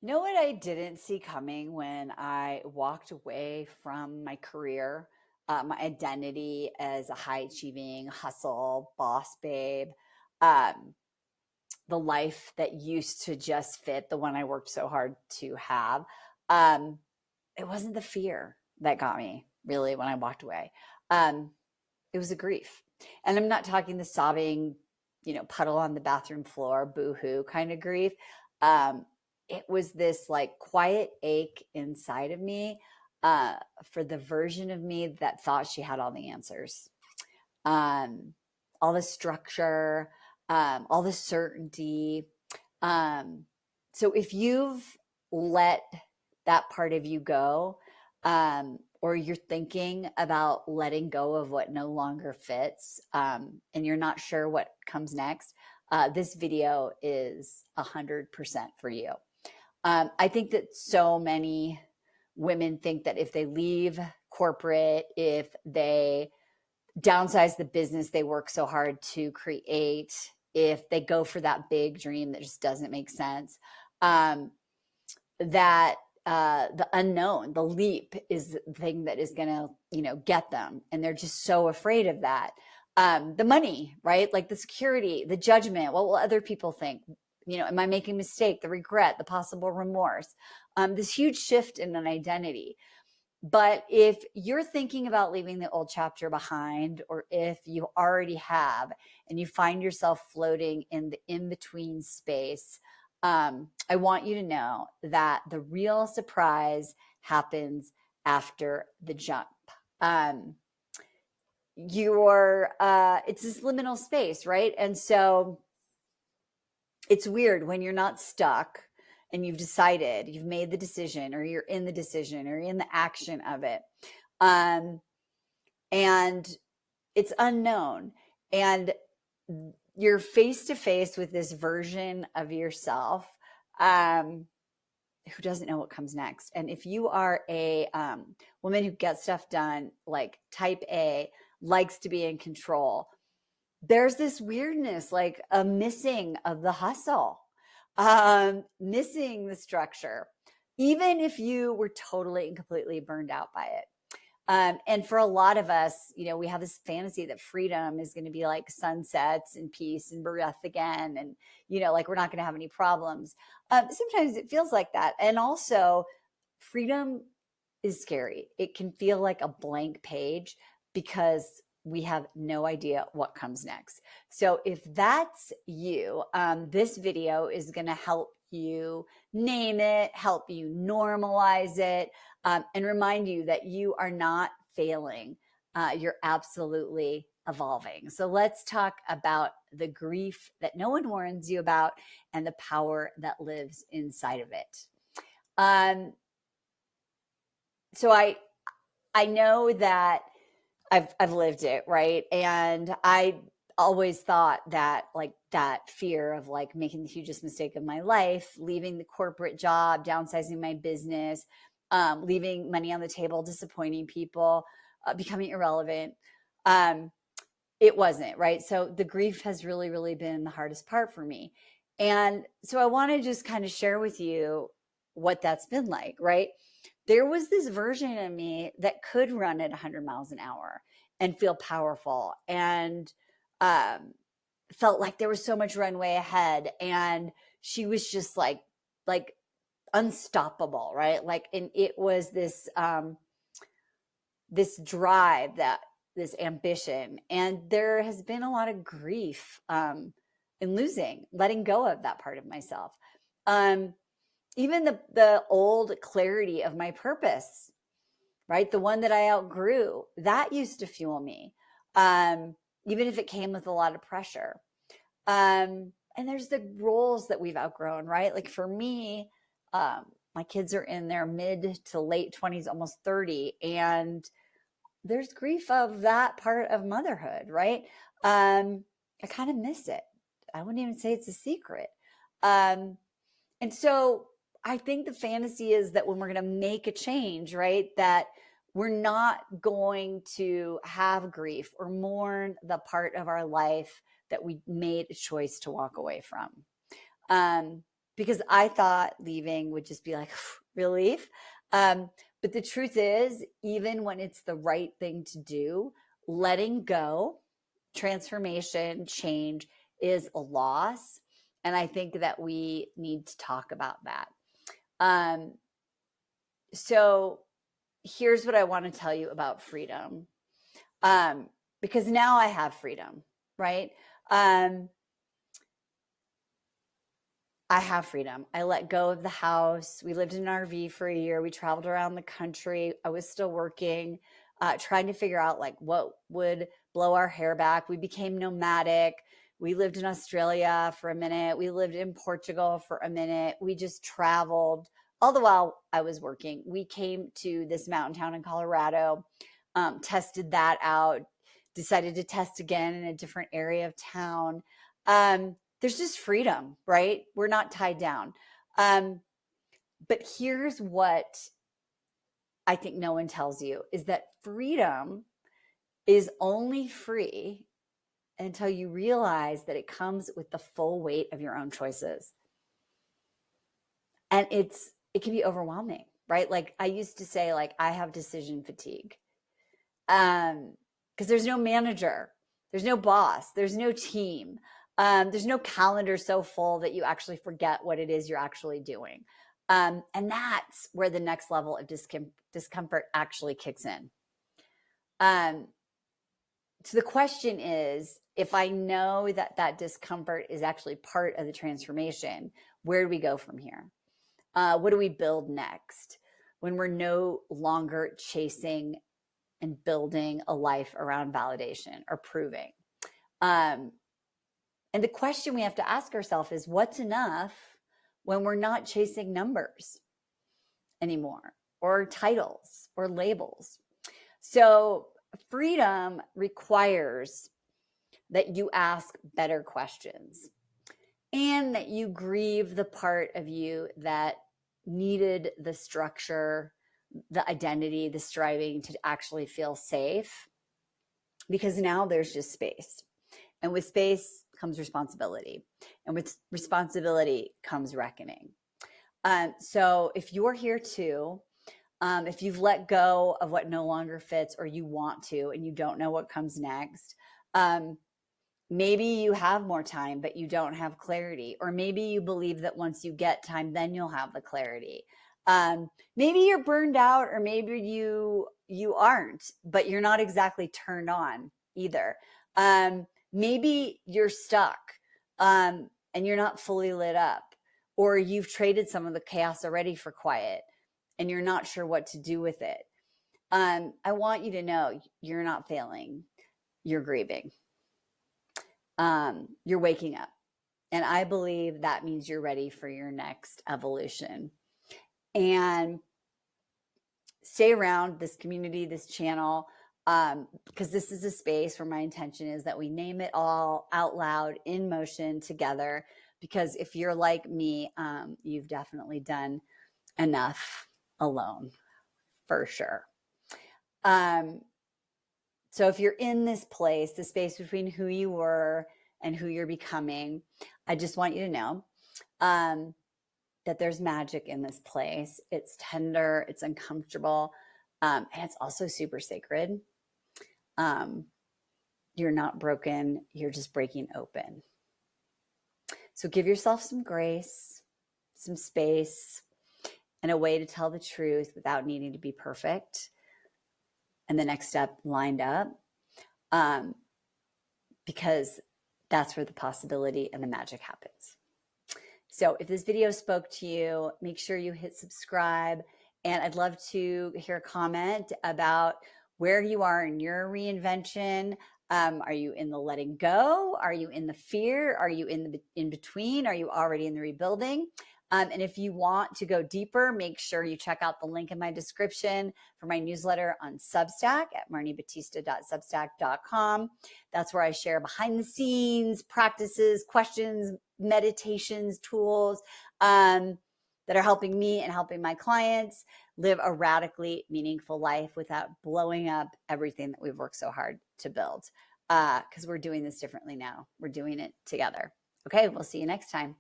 Know what I didn't see coming when I walked away from my career, my identity as a high achieving hustle boss babe, um, the life that used to just fit the one I worked so hard to have. Um, it wasn't the fear that got me really when I walked away. Um, it was the grief. And I'm not talking the sobbing, puddle on the bathroom floor, boo-hoo kind of grief. Um, it was this like quiet ache inside of me uh, for the version of me that thought she had all the answers, um, all the structure, all the certainty. Um, so if you've let that part of you go, or you're thinking about letting go of what no longer fits, and you're not sure what comes next, this video is 100% for you. I think that so many women think that if they leave corporate, if they downsize the business they work so hard to create, if they go for that big dream that just doesn't make sense, um, that the unknown, the leap is the thing that is going to, get them. And they're just so afraid of that. The money, right? Like the security, the judgment. What will other people think? Am I making a mistake? The regret, the possible remorse, this huge shift in an identity. But if you're thinking about leaving the old chapter behind, or if you already have and you find yourself floating in the in between space, I want you to know that the real surprise happens after the jump. Um, it's this liminal space, right? And so it's weird when you're not stuck and you've decided, you've made the decision, or you're in the decision, or you're in the action of it. Um, and it's unknown. And you're face to face with this version of yourself who doesn't know what comes next. And if you are a woman who gets stuff done, like type A, likes to be in control, there's this weirdness, like a missing of the hustle, missing the structure, even if you were totally and completely burned out by it. And for a lot of us, we have this fantasy that freedom is going to be like sunsets and peace and breath again. And, like we're not going to have any problems. Sometimes it feels like that. And also, freedom is scary. It can feel like a blank page because we have no idea what comes next. So if that's you, this video is going to help you name it, help you normalize it, and remind you that you are not failing. You're absolutely evolving. So let's talk about the grief that no one warns you about and the power that lives inside of it. So I know that I've lived it, right? And I always thought that like that fear of like making the hugest mistake of my life, leaving the corporate job, downsizing my business, leaving money on the table, disappointing people, becoming irrelevant. It wasn't, right? So the grief has really, really been the hardest part for me. And so I want to just kind of share with you what that's been like, right? There was this version of me that could run at 100 miles an hour and feel powerful and um, felt like there was so much runway ahead. And she was just like unstoppable, right? Like, and it was this drive, that this ambition. And there has been a lot of grief in letting go of that part of myself. Even the old clarity of my purpose, right? The one that I outgrew, that used to fuel me, even if it came with a lot of pressure. And there's the roles that we've outgrown, right? Like for me, my kids are in their mid to late 20s, almost 30. And there's grief of that part of motherhood, right? I kind of miss it. I wouldn't even say it's a secret. And so I think the fantasy is that when we're going to make a change, right, that we're not going to have grief or mourn the part of our life that we made a choice to walk away from. because I thought leaving would just be like relief. But the truth is, even when it's the right thing to do, letting go, transformation, change is a loss. And I think that we need to talk about that. So here's what I want to tell you about freedom. Because now I have freedom, right? I have freedom. I let go of the house. We lived in an RV for a year. We traveled around the country. I was still working, trying to figure out like what would blow our hair back. We became nomadic. We lived in Australia for a minute. We lived in Portugal for a minute. We just traveled all the while I was working. We came to this mountain town in Colorado, tested that out, decided to test again in a different area of town. There's just freedom, right? We're not tied down. But here's what I think no one tells you is that freedom is only free until you realize that it comes with the full weight of your own choices. And it can be overwhelming, right? Like I used to say, like, I have decision fatigue. Because there's no manager, there's no boss, there's no team. There's no calendar so full that you actually forget what it is you're actually doing. And that's where the next level of discomfort actually kicks in. So the question is, if I know that that discomfort is actually part of the transformation, where do we go from here? What do we build next when we're no longer chasing and building a life around validation or proving? And the question we have to ask ourselves is, what's enough when we're not chasing numbers anymore, or titles or labels? So freedom requires that you ask better questions and that you grieve the part of you that needed the structure, the identity, the striving to actually feel safe, because now there's just space. And with space comes responsibility. And with responsibility comes reckoning. So if you're here too, if you've let go of what no longer fits, or you want to, and you don't know what comes next, maybe you have more time, but you don't have clarity. Or maybe you believe that once you get time, then you'll have the clarity. Maybe you're burned out, or maybe you aren't, but you're not exactly turned on either. Maybe you're stuck, and you're not fully lit up, or you've traded some of the chaos already for quiet and you're not sure what to do with it. I want you to know you're not failing. You're grieving. You're waking up. And I believe that means you're ready for your next evolution. And stay around this community, this channel, because this is a space where my intention is that we name it all out loud, in motion, together. Because if you're like me, you've definitely done enough alone, for sure. So if you're in this place, the space between who you were and who you're becoming, I just want you to know that there's magic in this place. It's tender, it's uncomfortable, and it's also super sacred. You're not broken, you're just breaking open. So give yourself some grace, some space, and a way to tell the truth without needing to be perfect. And the next step lined up, because that's where the possibility and the magic happens. So if this video spoke to you, make sure you hit subscribe. And I'd love to hear a comment about where you are in your reinvention. Are you in the letting go? Are you in the fear? Are you in between? Are you already in the rebuilding? And if you want to go deeper, make sure you check out the link in my description for my newsletter on Substack at marniebatista.substack.com. That's where I share behind the scenes practices, questions, meditations, tools that are helping me and helping my clients live a radically meaningful life without blowing up everything that we've worked so hard to build. Because we're doing this differently now. We're doing it together. Okay, we'll see you next time.